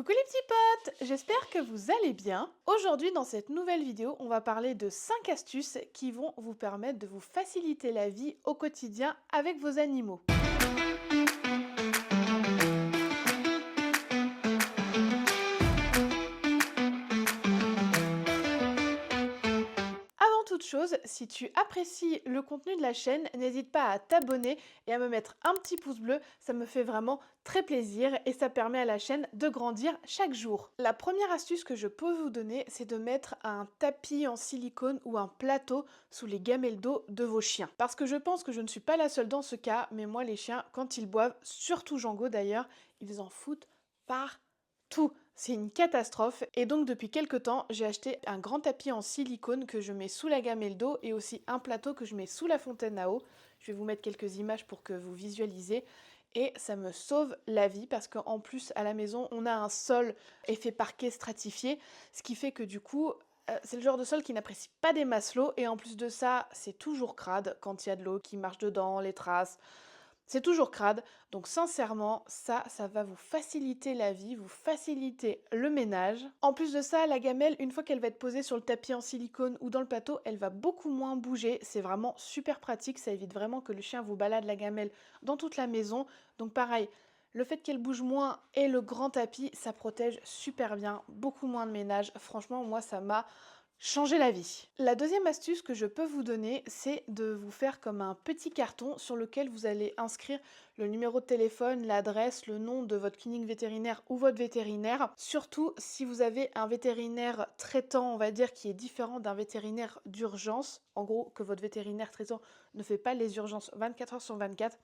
Coucou les petits potes, j'espère que vous allez bien. Aujourd'hui dans cette nouvelle vidéo, on va parler de 5 astuces qui vont vous permettre de vous faciliter la vie au quotidien avec vos animaux. Avant toute chose, si tu apprécies le contenu de la chaîne, n'hésite pas à t'abonner et à me mettre un petit pouce bleu, ça me fait vraiment très plaisir et ça permet à la chaîne de grandir chaque jour. La première astuce que je peux vous donner, c'est de mettre un tapis en silicone ou un plateau sous les gamelles d'eau de vos chiens. Parce que je pense que je ne suis pas la seule dans ce cas, mais moi les chiens, quand ils boivent, surtout Django d'ailleurs, ils en foutent partout. C'est une catastrophe et donc depuis quelques temps j'ai acheté un grand tapis en silicone que je mets sous la gamelle d'eau et aussi un plateau que je mets sous la fontaine à eau. Je vais vous mettre quelques images pour que vous visualisez et ça me sauve la vie parce qu'en plus à la maison on a un sol effet parquet stratifié, ce qui fait que du coup c'est le genre de sol qui n'apprécie pas des masses l'eau et en plus de ça c'est toujours crade quand il y a de l'eau qui marche dedans, les traces. C'est toujours crade, donc sincèrement, ça va vous faciliter la vie, vous faciliter le ménage. En plus de ça, la gamelle, une fois qu'elle va être posée sur le tapis en silicone ou dans le plateau, elle va beaucoup moins bouger. C'est vraiment super pratique, ça évite vraiment que le chien vous balade la gamelle dans toute la maison. Donc pareil, le fait qu'elle bouge moins et le grand tapis, ça protège super bien, beaucoup moins de ménage. Franchement, moi, ça m'a changer la vie. La deuxième astuce que je peux vous donner, c'est de vous faire comme un petit carton sur lequel vous allez inscrire le numéro de téléphone, l'adresse, le nom de votre clinique vétérinaire ou votre vétérinaire. Surtout si vous avez un vétérinaire traitant, on va dire, qui est différent d'un vétérinaire d'urgence. En gros, que votre vétérinaire traitant ne fait pas les urgences 24 heures sur 24.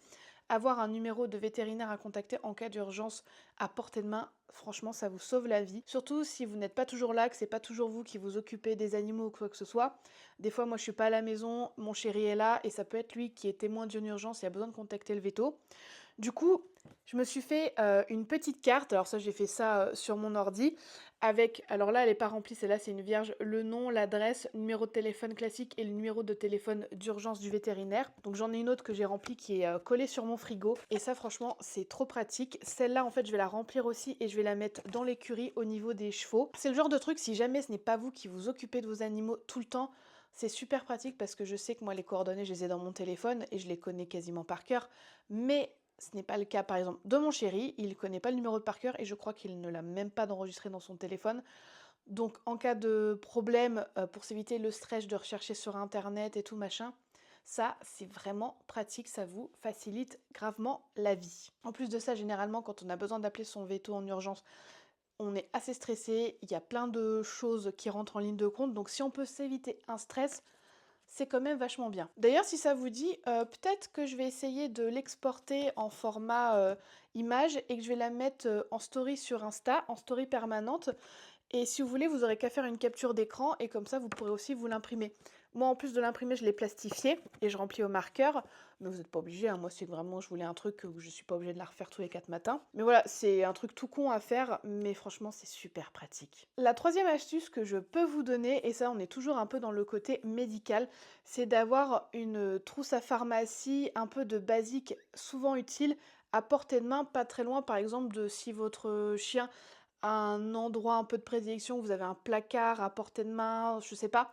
Avoir un numéro de vétérinaire à contacter en cas d'urgence à portée de main, franchement, ça vous sauve la vie. Surtout si vous n'êtes pas toujours là, que c'est pas toujours vous qui vous occupez des animaux ou quoi que ce soit. Des fois, moi, je suis pas à la maison, mon chéri est là et ça peut être lui qui est témoin d'une urgence et a besoin de contacter le véto. Du coup, je me suis fait une petite carte, alors ça j'ai fait ça sur mon ordi, avec, alors là elle n'est pas remplie, celle-là c'est une vierge, le nom, l'adresse, le numéro de téléphone classique et le numéro de téléphone d'urgence du vétérinaire. Donc j'en ai une autre que j'ai remplie qui est collée sur mon frigo, et ça franchement c'est trop pratique. Celle-là en fait je vais la remplir aussi et je vais la mettre dans l'écurie au niveau des chevaux. C'est le genre de truc, si jamais ce n'est pas vous qui vous occupez de vos animaux tout le temps, c'est super pratique parce que je sais que moi les coordonnées je les ai dans mon téléphone et je les connais quasiment par cœur, mais ce n'est pas le cas, par exemple, de mon chéri. Il ne connaît pas le numéro de par cœur et je crois qu'il ne l'a même pas d'enregistré dans son téléphone. Donc, en cas de problème, pour s'éviter le stress de rechercher sur Internet et tout machin, ça, c'est vraiment pratique. Ça vous facilite gravement la vie. En plus de ça, généralement, quand on a besoin d'appeler son veto en urgence, on est assez stressé. Il y a plein de choses qui rentrent en ligne de compte. Donc, si on peut s'éviter un stress, c'est quand même vachement bien. D'ailleurs, si ça vous dit, peut-être que je vais essayer de l'exporter en format image et que je vais la mettre en story sur Insta, en story permanente. Et si vous voulez, vous aurez qu'à faire une capture d'écran et comme ça, vous pourrez aussi vous l'imprimer. Moi, en plus de l'imprimer, je l'ai plastifié et je remplis au marqueur. Mais vous n'êtes pas obligé, hein. Moi, c'est vraiment, je voulais un truc où je suis pas obligée de la refaire tous les 4 matins. Mais voilà, c'est un truc tout con à faire, mais franchement, c'est super pratique. La troisième astuce que je peux vous donner, et ça, on est toujours un peu dans le côté médical, c'est d'avoir une trousse à pharmacie un peu de basique, souvent utile, à portée de main, pas très loin, par exemple, de si votre chien un endroit un peu de prédilection, vous avez un placard à portée de main, je sais pas,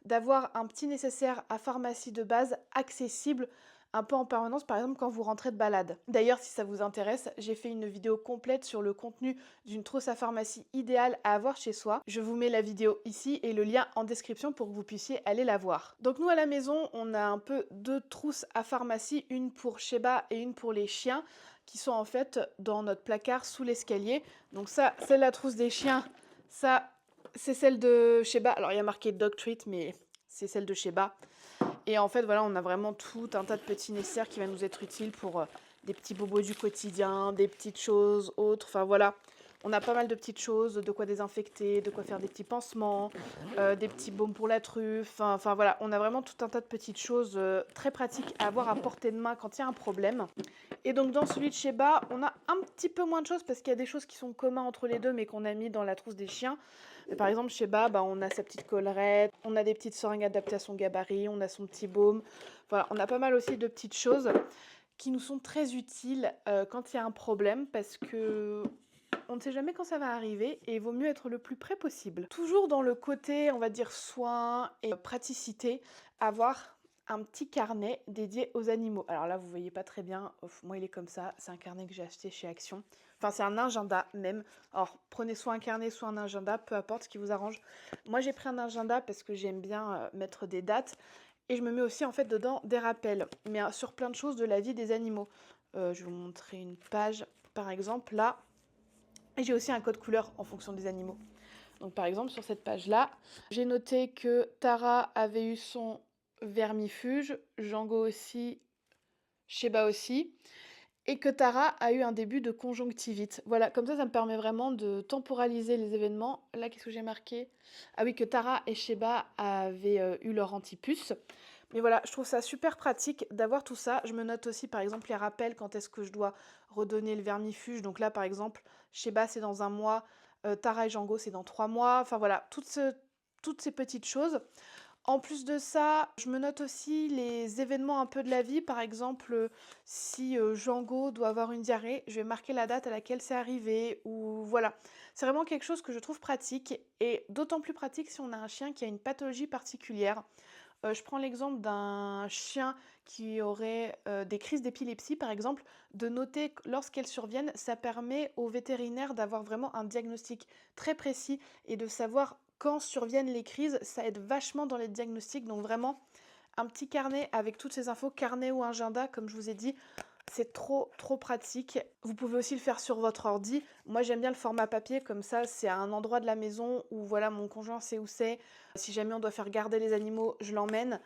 d'avoir un petit nécessaire à pharmacie de base accessible un peu en permanence, par exemple quand vous rentrez de balade. D'ailleurs, si ça vous intéresse, j'ai fait une vidéo complète sur le contenu d'une trousse à pharmacie idéale à avoir chez soi. Je vous mets la vidéo ici et le lien en description pour que vous puissiez aller la voir. Donc nous à la maison, on a un peu deux trousses à pharmacie, une pour Sheba et une pour les chiens, qui sont en fait dans notre placard sous l'escalier. Donc ça, c'est la trousse des chiens. Ça, c'est celle de Sheba. Alors il y a marqué Dog Treat, mais c'est celle de Sheba. Et en fait, voilà, on a vraiment tout un tas de petits nécessaires qui va nous être utiles pour des petits bobos du quotidien, des petites choses autres. Enfin voilà, on a pas mal de petites choses, de quoi désinfecter, de quoi faire des petits pansements, des petits baumes pour la truffe. Enfin voilà, on a vraiment tout un tas de petites choses très pratiques à avoir à portée de main quand il y a un problème. Et donc dans celui de Sheba, on a un petit peu moins de choses parce qu'il y a des choses qui sont communes entre les deux mais qu'on a mis dans la trousse des chiens. Mais par exemple Sheba, on a sa petite collerette, on a des petites seringues adaptées à son gabarit, on a son petit baume. Voilà, on a pas mal aussi de petites choses qui nous sont très utiles quand il y a un problème parce que On ne sait jamais quand ça va arriver et il vaut mieux être le plus près possible. Toujours dans le côté, on va dire, soin et praticité, avoir un petit carnet dédié aux animaux. Alors là, vous voyez pas très bien, moi il est comme ça, c'est un carnet que j'ai acheté chez Action. Enfin, c'est un agenda même. Alors, prenez soit un carnet, soit un agenda, peu importe ce qui vous arrange. Moi, j'ai pris un agenda parce que j'aime bien mettre des dates et je me mets aussi en fait dedans des rappels, mais sur plein de choses de la vie des animaux. Je vais vous montrer une page, par exemple, là. Et j'ai aussi un code couleur en fonction des animaux. Donc par exemple, sur cette page-là, j'ai noté que Tara avait eu son vermifuge, Django aussi, Sheba aussi, et que Tara a eu un début de conjonctivite. Voilà, comme ça me permet vraiment de temporaliser les événements. Là, qu'est-ce que j'ai marqué? Ah oui, que Tara et Sheba avaient eu leur antipuce. Mais voilà, je trouve ça super pratique d'avoir tout ça. Je me note aussi, par exemple, les rappels quand est-ce que je dois redonner le vermifuge. Donc là, par exemple, Sheba, c'est dans un mois. Tara et Django, c'est dans 3 mois. Enfin voilà, toutes ces petites choses. En plus de ça, je me note aussi les événements un peu de la vie. Par exemple, si Django doit avoir une diarrhée, je vais marquer la date à laquelle c'est arrivé. Ou voilà. C'est vraiment quelque chose que je trouve pratique. Et d'autant plus pratique si on a un chien qui a une pathologie particulière. Je prends l'exemple d'un chien qui aurait des crises d'épilepsie, par exemple, de noter lorsqu'elles surviennent, ça permet au vétérinaire d'avoir vraiment un diagnostic très précis et de savoir quand surviennent les crises. Ça aide vachement dans les diagnostics, donc vraiment un petit carnet avec toutes ces infos, carnet ou agenda, comme je vous ai dit, c'est trop trop pratique. Vous pouvez aussi le faire sur votre ordi. Moi j'aime bien le format papier, comme ça c'est à un endroit de la maison où voilà mon conjoint sait où c'est. Si jamais on doit faire garder les animaux, je l'emmène.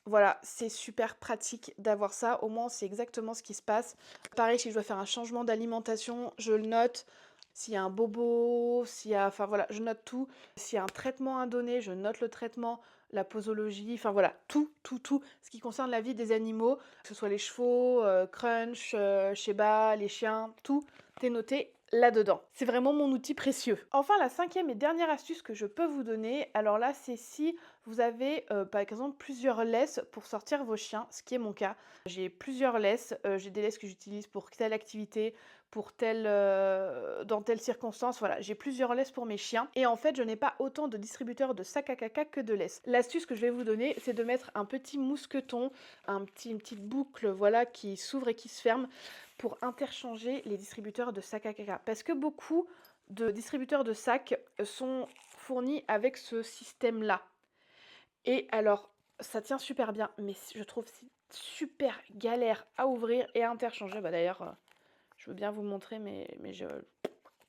Voilà, c'est super pratique d'avoir ça. Au moins, on sait exactement ce qui se passe. Pareil, si je dois faire un changement d'alimentation, je le note. S'il y a un bobo, s'il y a... Enfin voilà, je note tout. S'il y a un traitement à donner, je note le traitement, la posologie, enfin voilà, tout, tout, tout. Ce qui concerne la vie des animaux, que ce soit les chevaux, Crunch, Sheba, les chiens, tout est noté là-dedans. C'est vraiment mon outil précieux. Enfin, la cinquième et dernière astuce que je peux vous donner, alors là, c'est si vous avez par exemple plusieurs laisses pour sortir vos chiens, ce qui est mon cas. J'ai plusieurs laisses, j'ai des laisses que j'utilise pour telle activité, pour dans telle circonstance, voilà, j'ai plusieurs laisses pour mes chiens. Et en fait, je n'ai pas autant de distributeurs de sacs à caca que de laisses. L'astuce que je vais vous donner, c'est de mettre un petit mousqueton, une petite boucle, voilà, qui s'ouvre et qui se ferme pour interchanger les distributeurs de sacs à caca. Parce que beaucoup de distributeurs de sacs sont fournis avec ce système-là. Et alors, ça tient super bien, mais je trouve c'est super galère à ouvrir et à interchanger. Bah d'ailleurs, je veux bien vous montrer, mais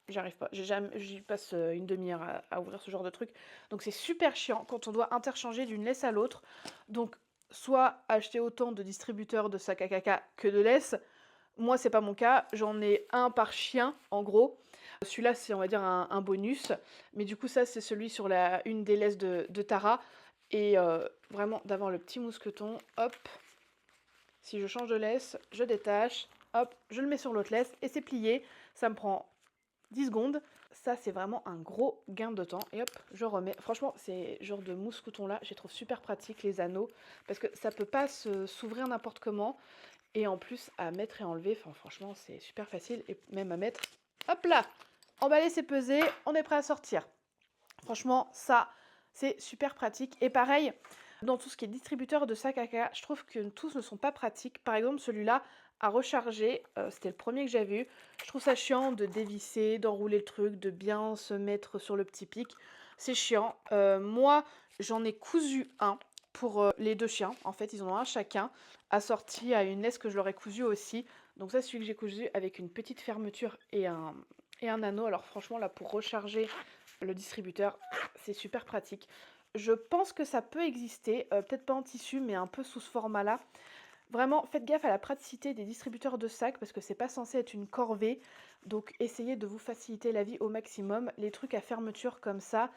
j'arrive pas. J'y passe une demi-heure à ouvrir ce genre de truc. Donc c'est super chiant quand on doit interchanger d'une laisse à l'autre. Donc soit acheter autant de distributeurs de sacs à caca que de laisse. Moi, c'est pas mon cas. J'en ai un par chien, en gros. Celui-là, c'est, on va dire, un bonus. Mais du coup, ça, c'est celui sur une des laisses de Tara. Et vraiment, d'avoir le petit mousqueton, hop. Si je change de laisse, je détache, hop, je le mets sur l'autre laisse et c'est plié. Ça me prend 10 secondes. Ça, c'est vraiment un gros gain de temps. Et hop, je remets. Franchement, ces genres de mousquetons-là, je les trouve super pratiques, les anneaux. Parce que ça peut pas s'ouvrir n'importe comment. Et en plus, à mettre et enlever, enfin, franchement, c'est super facile. Et même à mettre, hop là, emballer, c'est pesé, on est prêt à sortir. Franchement, ça, c'est super pratique. Et pareil, dans tout ce qui est distributeur de sacs à caca, je trouve que tous ne sont pas pratiques. Par exemple, celui-là à recharger, c'était le premier que j'avais eu. Je trouve ça chiant de dévisser, d'enrouler le truc, de bien se mettre sur le petit pic. C'est chiant. Moi, j'en ai cousu un pour les deux chiens. En fait, ils en ont un chacun, assorti à une laisse que je leur ai cousu aussi. Donc ça, c'est celui que j'ai cousu avec une petite fermeture et un anneau. Alors franchement, là, pour recharger le distributeur, c'est super pratique. Je pense que ça peut exister, peut-être pas en tissu, mais un peu sous ce format-là. Vraiment, faites gaffe à la praticité des distributeurs de sacs parce que c'est pas censé être une corvée. Donc essayez de vous faciliter la vie au maximum. Les trucs à fermeture comme ça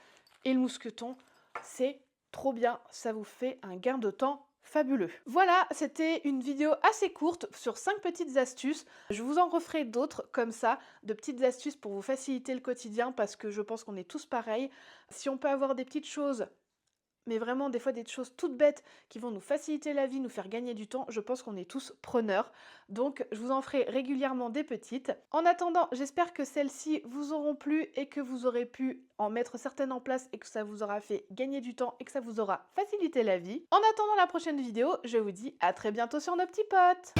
et le mousqueton, c'est trop bien. Ça vous fait un gain de temps fabuleux. Voilà, c'était une vidéo assez courte sur 5 petites astuces. Je vous en referai d'autres comme ça, de petites astuces pour vous faciliter le quotidien parce que je pense qu'on est tous pareils. Si on peut avoir des petites choses mais vraiment des fois des choses toutes bêtes qui vont nous faciliter la vie, nous faire gagner du temps, je pense qu'on est tous preneurs. Donc je vous en ferai régulièrement des petites. En attendant, j'espère que celles-ci vous auront plu et que vous aurez pu en mettre certaines en place et que ça vous aura fait gagner du temps et que ça vous aura facilité la vie. En attendant la prochaine vidéo, je vous dis à très bientôt sur nos petits potes.